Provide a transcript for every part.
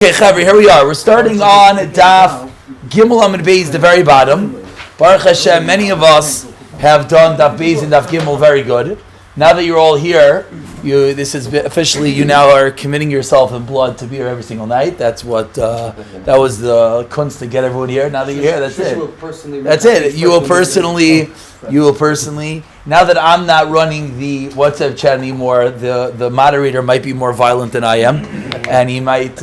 Okay, Chavri, here we are. We're starting on Daf Gimel Amid Beis, the very bottom. Baruch Hashem, many of us have done Daf Beis and Daf Gimel very good. Now that you're all here, this is officially, you now are committing yourself in blood to be here every single night. That's what, that was the kunst to get everyone here. Now that you're here, that's it. That's it. You will personally, now that I'm not running the WhatsApp chat anymore, the moderator might be more violent than I am. And he might,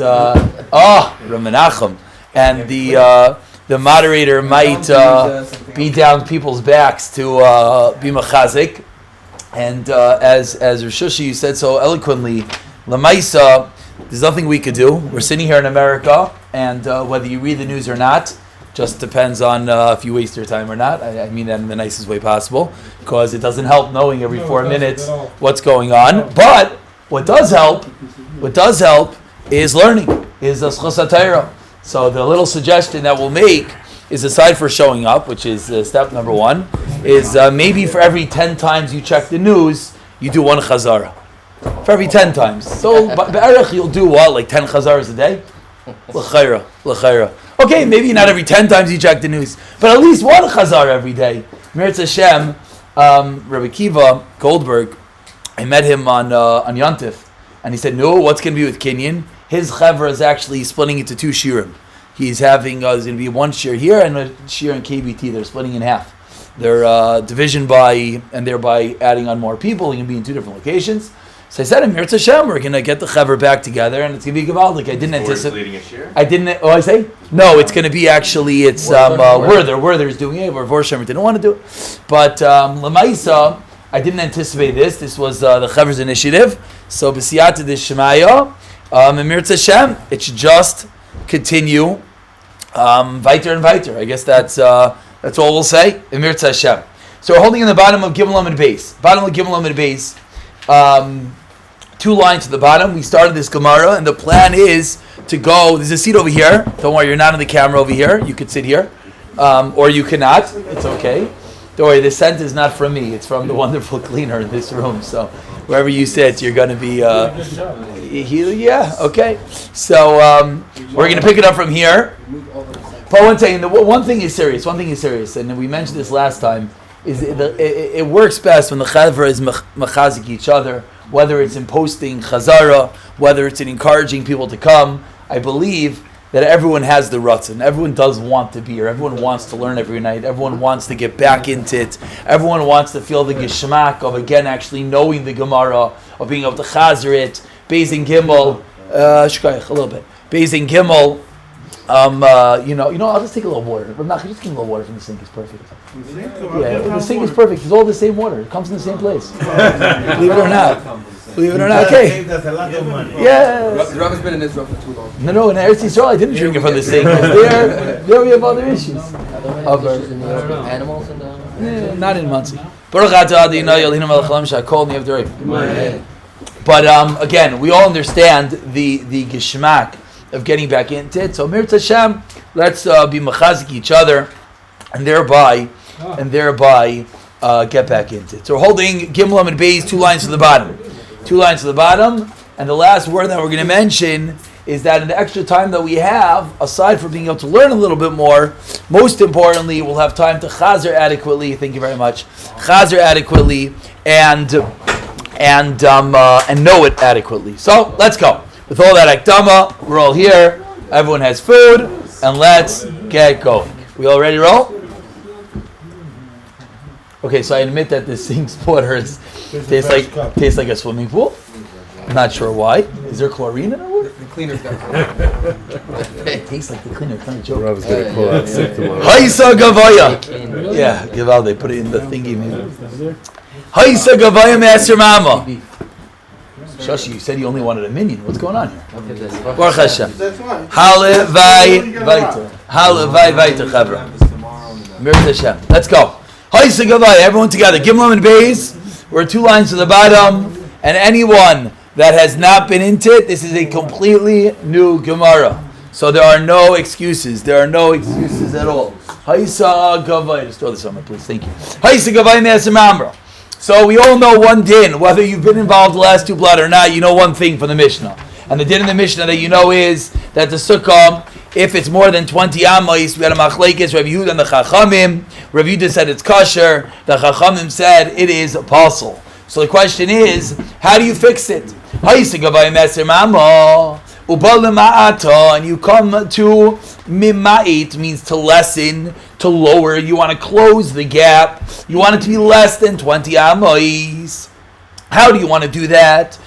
Ramanacham, and the moderator might be down people's backs to be machazik. And as Rishushi, you said so eloquently, Lamaisa, there's nothing we could do. We're sitting here in America, and whether you read the news or not, just depends on if you waste your time or not. I mean that in the nicest way possible, because it doesn't help knowing every 4 minutes what's going on. But what does help is learning, is a Sukkah Torah. So the little suggestion that we'll make is, aside for showing up, which is step number one, is maybe for every 10 times you check the news, you do one chazara. For every 10 times. So be'erech you'll do what, like 10 chazaras a day? L'chaira. Okay, maybe not every 10 times you check the news, but at least one chazara every day. Meretz Hashem, Rabbi Kiva Goldberg, I met him on Yontif, and he said, no, what's going to be with Kinyan? His chevra is actually splitting into 2 shirim. He's having, there's going to be 1 shir here and a shir in KBT. They're splitting in half. They're division by, and thereby adding on more people. He can be in 2 different locations. So I said, Meretz Hashem, we're going to get the chevra back together, and it's going to be Gavaldik. I didn't anticipate. I say? No, it's going to be actually, it's Werther is doing it, where Vorshemer didn't want to do it. But Lamaisa, I didn't anticipate this. This was the chevra's initiative. So B'siyata D'Shemaya, Meretz Hashem, it should just continue weiter and weiter. I guess that's all we'll say. Meretz Hashem. So we're holding in the bottom of Gimel Amid Beis. Bottom of Gimel Amid Beis. 2 lines to the bottom. We started this Gemara, and the plan is to go. There's a seat over here. Don't worry, you're not in the camera over here. You could sit here, or you cannot. It's okay. Don't worry, the scent is not from me. It's from the wonderful cleaner in this room. So wherever you sit, you're going to be. Okay. So we're going to pick it up from here. But one thing is serious, and we mentioned this last time. Is it works best when the chavra is machazik each other, whether it's in posting chazara, whether it's in encouraging people to come. I believe that everyone has the rutzin. Everyone does want to be here. Everyone wants to learn every night. Everyone wants to get back into it. Everyone wants to feel the geshmak of, again, actually knowing the Gemara, of being able to chazer it. Beis and Gimel, shkayach, a little bit. Beis and Gimel, I'll just take a little water. Ramach, just give me a little water from the sink. It's perfect. Yeah, the sink is perfect. It's all the same water. It comes in the same place. Believe it or not. Okay. That's a lot of money. Yeah. Rav has been in Israel for too long. No, in Eretz Yisrael I didn't drink it from the sink. There we have other issues. Animals and not in Muncie. But again, we all understand the geshmak of getting back into it. So Meretz Hashem, let's be machazik each other, and thereby get back into it. So we're holding Gimel Amid Beis, 2 lines to the bottom. 2 lines to the bottom, and the last word that we're going to mention is that in the extra time that we have, aside from being able to learn a little bit more, most importantly, we'll have time to chazer adequately. Thank you very much. Chazer adequately and know it adequately. So let's go. With all that akdama, we're all here. Everyone has food, and let's get going. We all ready to roll? Okay, so I admit that the sink's water tastes like a swimming pool. I'm not sure why. Is there chlorine in our water? the cleaner's got It tastes like the cleaner. Kind of joke. Rob's gonna pull out sick tomorrow. Haisa Gavaya. Yeah, Gaval. They put it in the thingy. Haisa Gavaya, Master Mama. Shashi, you said you only wanted a minion. What's going on here? Baruch Hashem. Halavai Vaiter Chavra. Meretz Hashem. Let's go. Haisa Gavaya. Everyone together. Gimel and Beis. We're 2 lines to the bottom, and anyone that has not been into it, this is a completely new Gemara. So there are no excuses. There are no excuses at all. Haisa Gavaya. Just throw this on me, please. Thank you. Haisa Gavaya Master Mamra. So we all know one din, whether you've been involved the last 2 blood or not, you know one thing from the Mishnah. And the din in the Mishnah that you know is that the sukkah, if it's more than 20 amos, we had a machlekes, Rav Yehuda and the Chachamim. Rav Yehuda said it's kosher. The Chachamim said it is apostle. So the question is, how do you fix it? And you come to mimait, means to lessen, to lower. You want to close the gap. You want it to be less than 20 amos. How do you want to do that?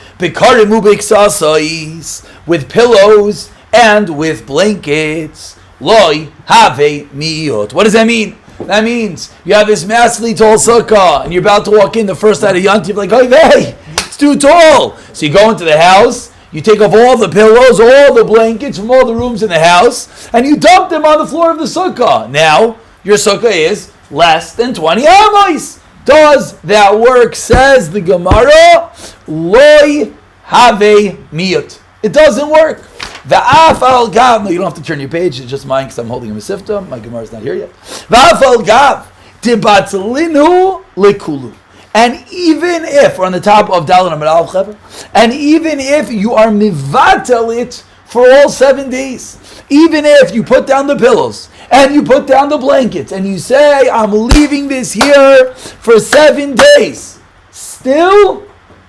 With pillows and with blankets. Loi have miyot. What does that mean? That means you have this massively tall sukkah and you're about to walk in the first night of Yontif, like, hey, it's too tall. So you go into the house, you take off all the pillows, all the blankets from all the rooms in the house, and you dump them on the floor of the sukkah. Now, your sukkah is less than 20 amos. Does that work? Says the Gemara, Loi have miyot. It doesn't work. Va'afal gav. No, you don't have to turn your page. It's just mine because I'm holding a Masifta. My Gemara is not here yet. Va'afal gav. Tibatzlinu lekulu. And even if, we're on the top of Dalan Amid Al Chaver, and even if you are mivatel it for all 7 days, even if you put down the pillows, and you put down the blankets, and you say, I'm leaving this here for 7 days, still,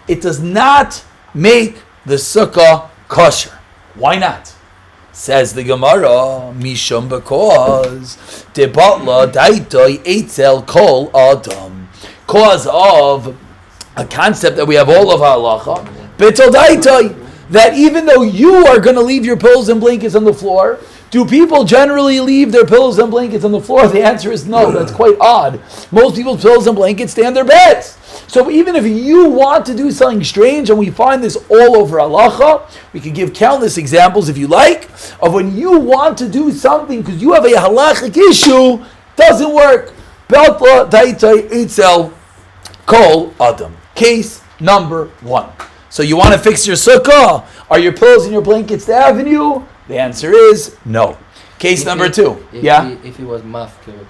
it does not make the sukkah kosher. Why not? Says the Gemara, Mishum, because Debatla Daitoi Eitzel Kol Adam. Cause of a concept that we have all of halacha, Betel Daitoi, that even though you are going to leave your pillows and blankets on the floor, do people generally leave their pillows and blankets on the floor? The answer is no. That's quite odd. Most people's pillows and blankets stay on their beds. So even if you want to do something strange, and we find this all over halacha, we can give countless examples if you like, of when you want to do something because you have a halachic issue, doesn't work. Beltla daitai itzel kol adam. Case number 1. So you want to fix your sukkah? Are your pillows and your blankets the avenue? The answer is no. Case number 2. If he was mafkir.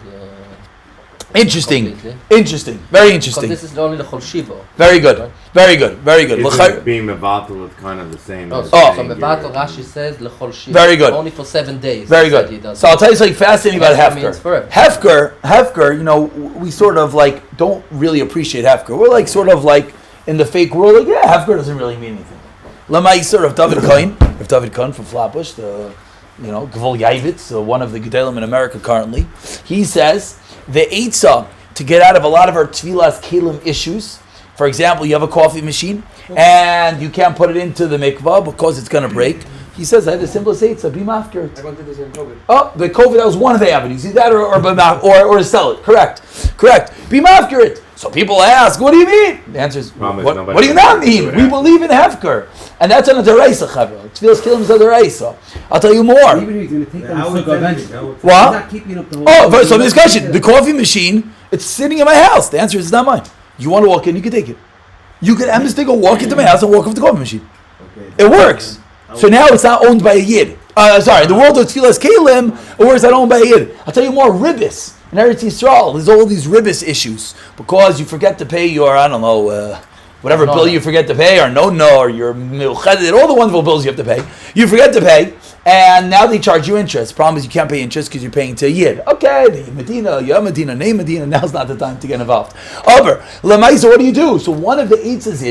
Interesting. Interesting. Very interesting. Because this is only the Chol Shiva. Very good. Right? Very good. Very good. Being mevatel is kind of the same. So mevatel, Rashi says L'chol Shiva. Very good. Only for 7 days. Very good. So I'll tell you something fascinating about Hefker. Hefker, you know, we sort of like don't really appreciate Hefker. We're like sort of like in the fake world, like, yeah, Hefker doesn't really mean anything. Lamaisar of David Cohen from Flatbush, the Gvul Yavitz, one of the Gedalim in America currently. He says the Eitzah to get out of a lot of our Tvilas Kelim issues. For example, you have a coffee machine and you can't put it into the mikvah because it's going to break. He says, I had the simplest Eitzah, be mafkir. I went through this in COVID. Oh, the COVID, that was one of the avenues. Either that or sell it. Correct. Be mafkir it. So people ask, what do you mean? The answer is, what do you not mean? We believe in Hefker. And that's on a Deraisa, Chavra. Tfilas Kilim is a Deraisa. I'll tell you more. Even if he's going to take them to eventually. What? He's not keeping up the whole so discussion. The coffee machine, it's sitting in my house. The answer is, it's not mine. You want to walk in, you can take it. You can, I'm just going to walk into my house and walk off the coffee machine. Okay. It works. So now it's not owned by a Yid. The world of Tfilas Kilim, it works not owned by a Yid. I'll tell you more, Ribbis. In Eretz Yisrael, there's all these ribbis issues because you forget to pay your, whatever bill you forget to pay, or or your milchedet, all the wonderful bills you have to pay. You forget to pay, and now they charge you interest. Problem is you can't pay interest because you're paying to a Yid. Okay, the Medina, Yom Medina, name Medina, now's not the time to get involved. Over. Lemaisa, what do you do? So one of the eitzes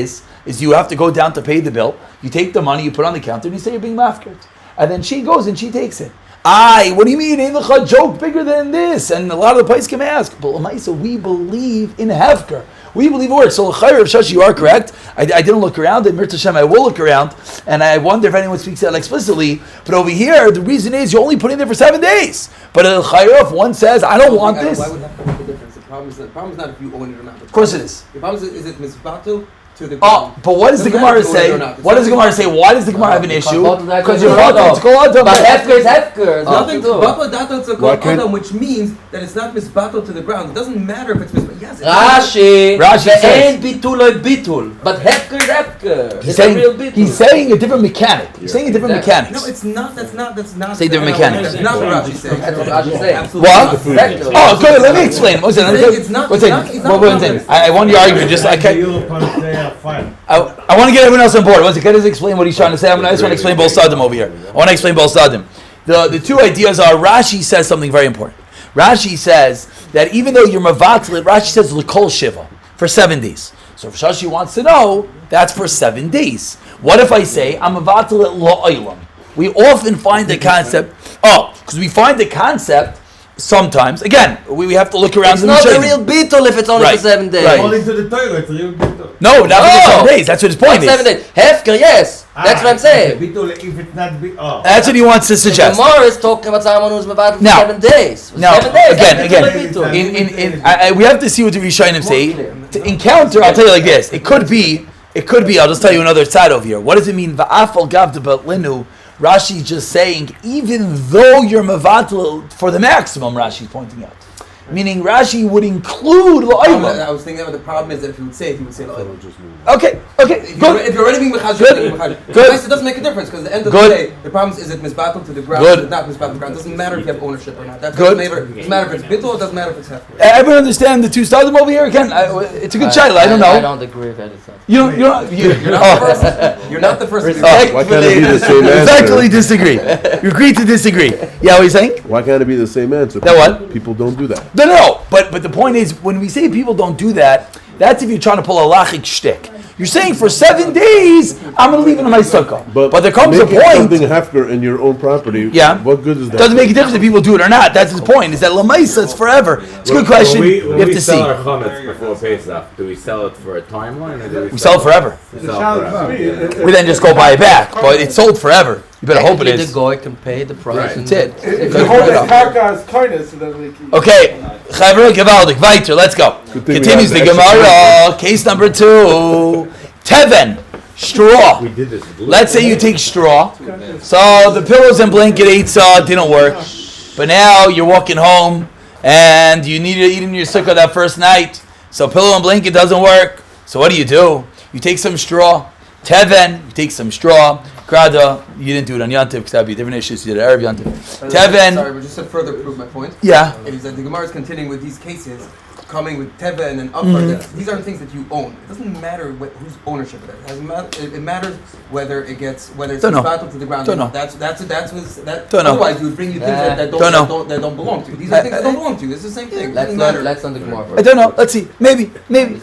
is you have to go down to pay the bill. You take the money, you put it on the counter, and you say you're being mafkert. And then she goes and she takes it. What do you mean? Ain't a joke bigger than this? And a lot of the place can ask, but Lamaisa, we believe in Hefker. We believe it works. So L'chayr, Shashi, you are correct. I didn't look around, and Mirta Shem, I will look around, and I wonder if anyone speaks that explicitly. But over here, the reason is you're only putting it there for 7 days. But L'chayr, if one says, I don't want this. Why would that make a difference? The problem is not if you own it or not. Of course it is. The problem is it misbatu? To the but what does the Gemara say? What does the Gemara say? Why does the Gemara have an issue? Because you're But Hefker is Hefker. Nothing to Baba Data to call Adam, which means that it's not misbattled to the ground. It doesn't matter if it's misbattled. Yes, Rashi says ain't bitul, but Hefker is Hefker. It's a real bitul. He's saying a different mechanic. He's saying a different mechanic. No, it's not. That's not. Say different mechanics. That's not what Rashi says. That's what Rashi says. What? Oh, good. Let me explain. It's not. I want your argument. Just like. fine. I want to get everyone else on board. Once again, explain what he's trying to say. I just want to explain both sides over here. I want to explain both sides. The two ideas are, Rashi says something very important. Rashi says that even though you're mavatl, Rashi says l'kol shiva, for 7 days. So if Shashi wants to know, that's for 7 days. What if I say, I'm mavatl it la'olam? We often find the concept, because we find the concept sometimes, again, we have to look around. It's not a real beetle if it's only for 7 days. Right. According to the Torah, it's real bittul. No, not for 7 days. That's what his point Not is. 7 days. Hefker, yes. That's what I'm saying. Bittul, if it's not That's what he wants to The suggest. Gemara is talking about someone who's mavad for Now- 7 days. Now, 7 days. again, beetle. we have to see what the Rishonim say. To encounter, I'll tell you like this. It could be, I'll just tell you another side over here. What does it mean? Va'afal gavda linu. Rashi is just saying, even though you're mavatl for the maximum, Rashi's pointing out. Meaning Rashi would include la'olam. I was thinking about the problem is that if he would say la'olam. Okay, good. If you're already being mechaj, Good. you're being mechaj. Good. It doesn't make a difference because at the end of Good. the day, the problem is it misbattled to the ground, Good. is it not misbattled to the ground. It doesn't matter if you have ownership or not. That Good. doesn't matter if it's bittul, it doesn't matter if it's hefker. Everyone understand the two sides over here? Again, it's a good child. I don't know. I don't agree with anything. You're not the first. You're not the first. Why can't it be the same answer? Respectfully disagree. You agree to disagree. Yeah, what are you saying? Why can't it be the same answer? That what? People don't do that. No. But the point is, when we say people don't do that, that's if you're trying to pull a lachic shtick. You're saying for 7 days, I'm going to leave it in my sukkah. But there comes a making point. something hefker in your own property. Yeah. What good is that? Doesn't make a difference if people do it or not. That's his point. Is that lamaisa? It's forever. It's a good question. When We have we to sell see. our chametz before Pesach, do we sell it for a timeline or do We sell it forever. We sell it forever. We then just go buy it back. But it's sold forever. You better hope it Technically, is. the goy can pay the price. Right. and That's it. If you hold his karka as kindness, then we can. Okay, Chavra Gevaldik, weiter, let's go. Good thing we Continues have the the extra Gemara, case number 2. Teven, straw. We did this. Let's say you take straw. So the pillows and blanket didn't work. But now you're walking home and you need to eat in your sukkah that first night. So pillow and blanket doesn't work. So what do? You take some straw. Teven, you take some straw. Krada, you didn't do it on Yantiv because that would be a different issue. So you did it Erev Yantiv. Teven. Sorry, but just to further prove my point. Yeah. It is that the Gemara is continuing with these cases, coming with teven and upper. These aren't things that you own. It doesn't matter whose ownership it is. It matters whether it's Don't know. battled to the ground. Don't or not. know. That. Don't know. Otherwise, you would bring you things that don't belong to you. These are things that don't belong to you. It's the same thing. It doesn't matter. Let's on the Gemara I first. don't know. Let's see. Maybe.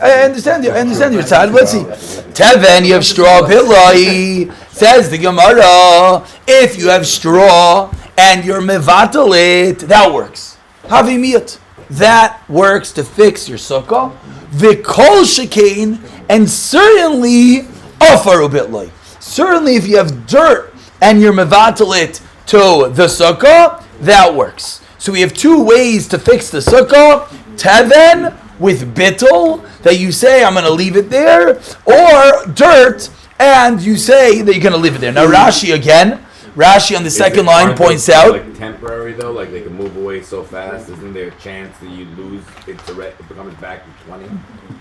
I understand you. I understand your side. Let's see. Teven, you have straw pillai. Says the Gemara, if you have straw and you're mevatalit, that works. Havimiyat. That works to fix your sukkah. Vikol shekain, and certainly afaru bitlai. Certainly, if you have dirt and you're mevatalit to the sukkah, that works. So we have 2 ways to fix the sukkah. Teven with bittul, that you say I'm going to leave it there, or dirt, and you say that you're going to leave it there. Now Rashi again. Rashi on the second line points out. Like temporary though, like they can move away so fast. Isn't there a chance that you lose it becomes back to 20?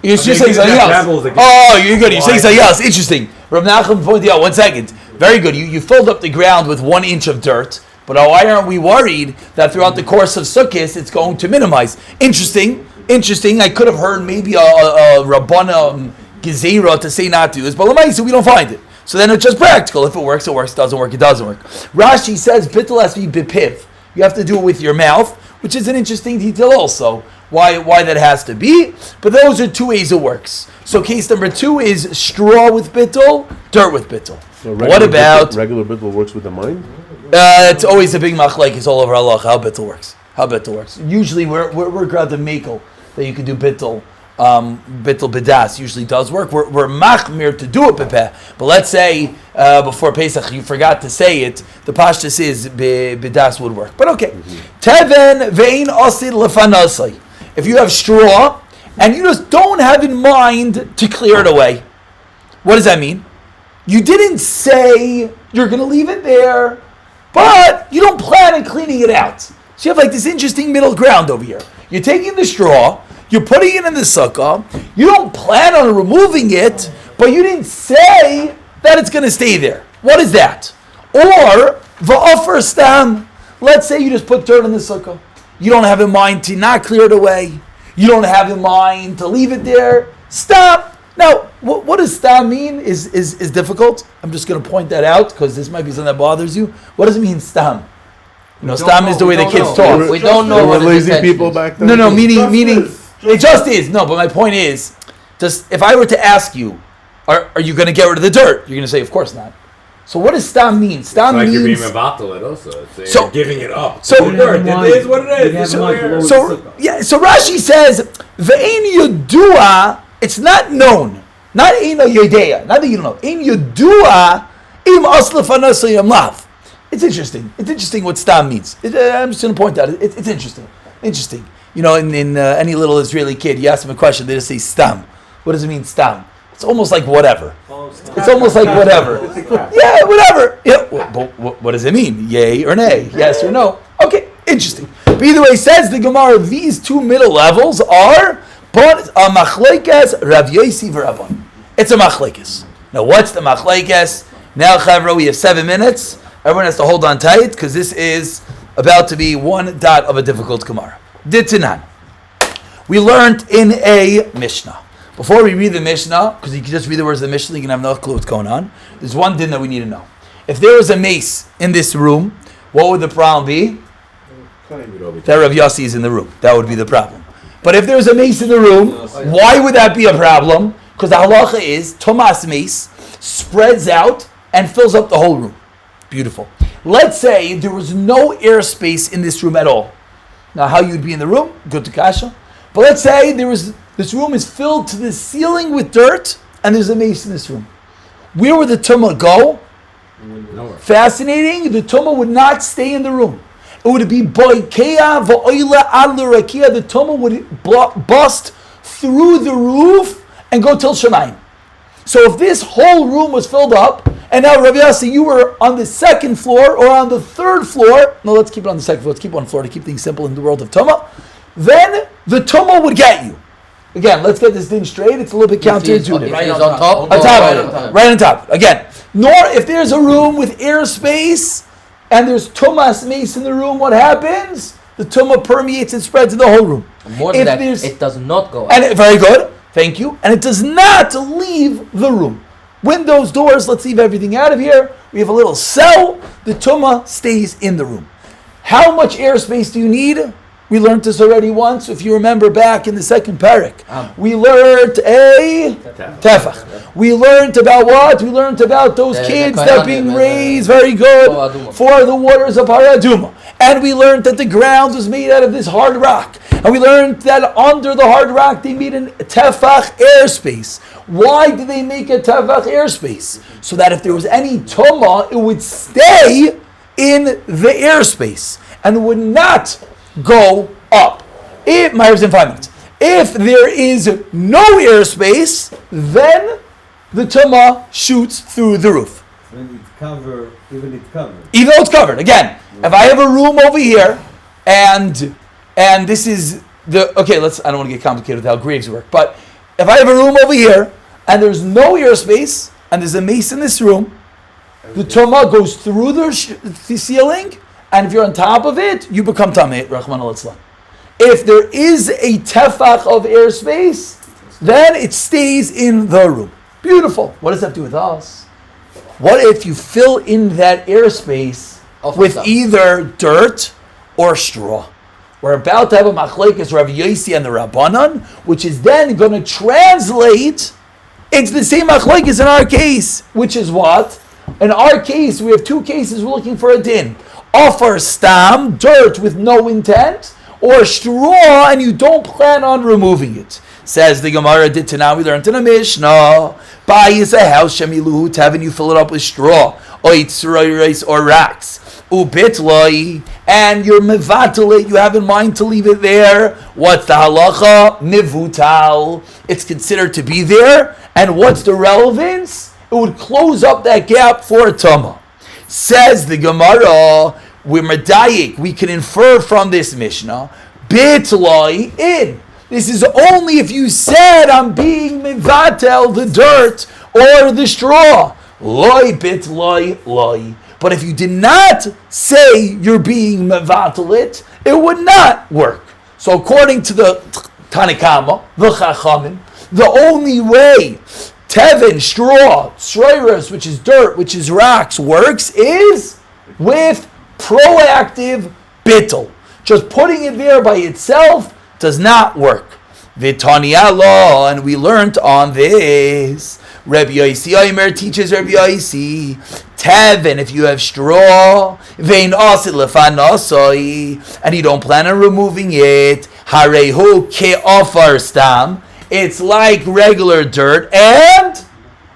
You're just saying something else. Oh, you're good. You're saying something else. Interesting. Rav Nachum pointed out. 1 second. Very good. You filled up the ground with 1 inch of dirt. But why aren't we worried that throughout the course of Sukkot it's going to minimize? Interesting. I could have heard maybe a Rabbana Gezerah to say not to do this, but Lamaisa, we don't find it. So then it's just practical. If it works, it works. Doesn't work, it doesn't work. Rashi says bittul has to be bipiv. You have to do it with your mouth, which is an interesting detail also. Why that has to be. But those are 2 ways it works. So case number 2 is straw with bittul, dirt with bittul. So What about... regular bittul works with the mind? It's always a big machlekes all over Allah how bittul works. Usually we're glad to makel that you can do bittul. Bittul bedas usually does work. We're machmir to do it bepeh. But let's say before Pesach you forgot to say it. The pashtus is bedas would work. But okay. Teven vein asid lefanasai. If you have straw and you just don't have in mind to clear it away, what does that mean? You didn't say you're going to leave it there, but you don't plan on cleaning it out. So you have like this interesting middle ground over here. You're taking the straw. You're putting it in the sukkah. You don't plan on removing it, but you didn't say that it's going to stay there. What is that? Or va'afar stam. Let's say you just put dirt in the sukkah. You don't have in mind to not clear it away. You don't have in mind to leave it there. Stop. Now, what does stam mean is difficult. I'm just going to point that out because this might be something that bothers you. What does it mean stam? Stam is the way the kids talk. We don't know There what were his lazy intention people is. back then. No, too. meaning it just is. No, but my point is, just if I were to ask you, are you going to get rid of the dirt? You're going to say, of course not. So what does stam mean? Stam It's like you're means being mevatel it also. It's So- you're giving it up. so- it is what it is. So Rashi says ve'ein yodua. It's not known. Not ein yodea. Not that you don't know. Ein yodua im aslafanasa yamlav. It's interesting. It's interesting what stam means. I'm just going to point out. It's interesting. Interesting. In any little Israeli kid, you ask them a question, they just say stam. What does it mean stam? It's almost like whatever. It's almost like whatever. Yeah, whatever. Yeah. But what does it mean? Yay or nay? Yes or no? Okay, interesting. But either way, says the Gemara, these two middle levels are a machlekes Rav Yosi v'Rabban. It's a machlekes. Now, what's the machlekes? Now, Chavra, we have 7 minutes. Everyone has to hold on tight because this is about to be one dot of a difficult Gemara. Ditanan. We learned in a Mishnah. Before we read the Mishnah, because you can just read the words of the Mishnah, you can have no clue what's going on. There's one thing that we need to know. If there was a mace in this room, what would the problem be? That Rav Yossi is in the room. That would be the problem. But if there was a mace in the room, why would that be a problem? Because the halacha is, Tomas mace spreads out and fills up the whole room. Beautiful. Let's say there was no airspace in this room at all. Now, how you'd be in the room? Good to kasha. But let's say this room is filled to the ceiling with dirt, and there's a mace in this room. Where would the tumah go? Nowhere. Fascinating. The tumah would not stay in the room. It would be boikeya va'oila ad l'rakia. The tumah would bust through the roof and go till Shemayim. So if this whole room was filled up, and now Rav Yossi, you were on the second floor or on the third floor. No, let's keep it on the second floor. Let's keep it on the floor to keep things simple in the world of tumah. Then the tumah would get you. Again, let's get this thing straight. It's a little bit counterintuitive. Right on top. On top. Right on top. Again, nor if there's a room with airspace and there's tumas mace in the room, what happens? The tumah permeates and spreads in the whole room. More than that, it does not go out. And very good. Thank you. And it does not leave the room. Windows, doors, let's leave everything out of here. We have a little cell. The tumah stays in the room. How much airspace do you need? We learned this already once. If you remember back in the second parak, we learned a tefach. We learned about what? We learned about those kids that are being raised, very good, for the waters of Haraduma. And we learned that the ground was made out of this hard rock. And we learned that under the hard rock they made a tefach airspace. Why did they make a tefach airspace? So that if there was any tumah, it would stay in the airspace and would not go up. Myers in 5 minutes. If there is no airspace, then the tumah shoots through the roof. When it's covered, even though it's covered. Again, if I have a room over here, and this is the okay. I don't want to get complicated with how graves work, but if I have a room over here and there's no airspace and there's a mace in this room, the tumah goes through the ceiling. And if you're on top of it, you become tameh, Rahman al-Islam. If there is a tefach of airspace, then it stays in the room. Beautiful. What does that have to do with us? What if you fill in that airspace with either dirt or straw? We're about to have a machlekes Rav Yosi and the Rabbanan, which is then going to translate into the same machlekes in our case, which is what? In our case, we have 2 cases we're looking for a din. Offer stam, dirt with no intent, or straw and you don't plan on removing it. Says the Gemara did to now we learned in a Mishnah. Buy is a house, shemiluhu tevin, you fill it up with straw, or racks. Ubitloi, and you're mevatel it, you have in mind to leave it there. What's the halacha? Nivutal. It's considered to be there, and what's the relevance? It would close up that gap for a tumah. Says the Gemara, we're medayik, we can infer from this Mishnah, bitloi in. This is only if you said I'm being mevatel the dirt or the straw. Loi bitloi loi. But if you did not say you're being mevatel it would not work. So according to the Tanakama, the Chachamim, The only way Tevin, straw, shroiros, which is dirt, which is rocks, works is with proactive bittul. Just putting it there by itself does not work. Vitania law, and we learned on this. Rabbi Yosi Omer teaches Rabbi Yosi, Tevin, if you have straw, vein asit lefanosoi, and you don't plan on removing it, harehu ke'ofar stam, it's like regular dirt, and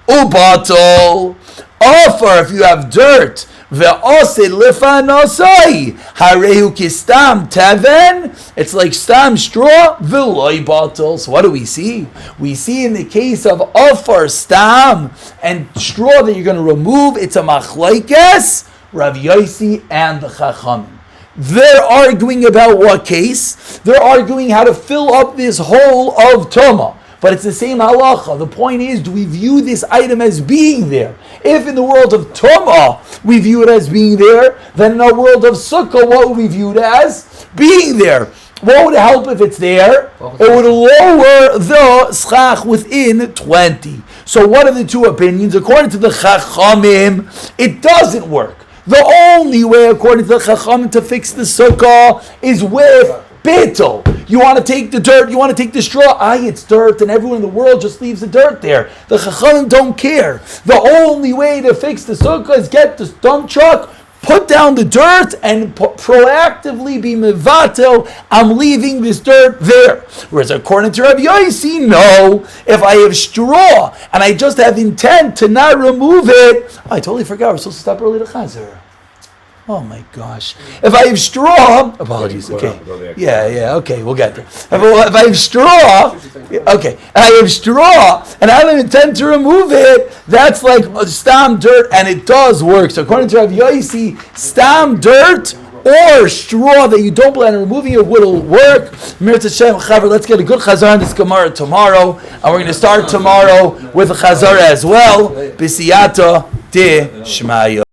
ubatel, offer if you have dirt, ve'asit lefanosoi, harehu kistam teven, it's like stam straw, ve'loi batel. So what do we see? We see in the case of offer stam and straw that you're going to remove, it's a machlokes, Rav Yosi and the Chachamim. They're arguing about what case? They're arguing how to fill up this hole of Tumah. But it's the same halacha. The point is, do we view this item as being there? If in the world of Tumah we view it as being there, then in the world of Sukkah, what would we view it as? Being there. What would help if it's there? It would lower the schach within 20. So what are the two opinions? According to the Chachamim, it doesn't work. The only way, according to the Chachamim, to fix the Sukkah is with bittul. You want to take the dirt, you want to take the straw, it's dirt, and everyone in the world just leaves the dirt there. The Chachamim don't care. The only way to fix the Sukkah is get the dump truck, put down the dirt, and proactively be mevatel, I'm leaving this dirt there. Whereas according to Rabbi Yosi, no, if I have straw, and I just have intent to not remove it, I totally forgot, we're supposed to stop early to Chazer. Oh my gosh. If I have straw, apologies, okay. Okay, we'll get there. If I have straw, okay, and I have straw, and I have an intent to remove it, that's like stam dirt, and it does work. So according to Rav Yosi, stam dirt or straw that you don't plan on removing it will work. Let's get a good chazar on this Gemara tomorrow, and we're going to start tomorrow with a chazar as well. B'siyata de shmaya.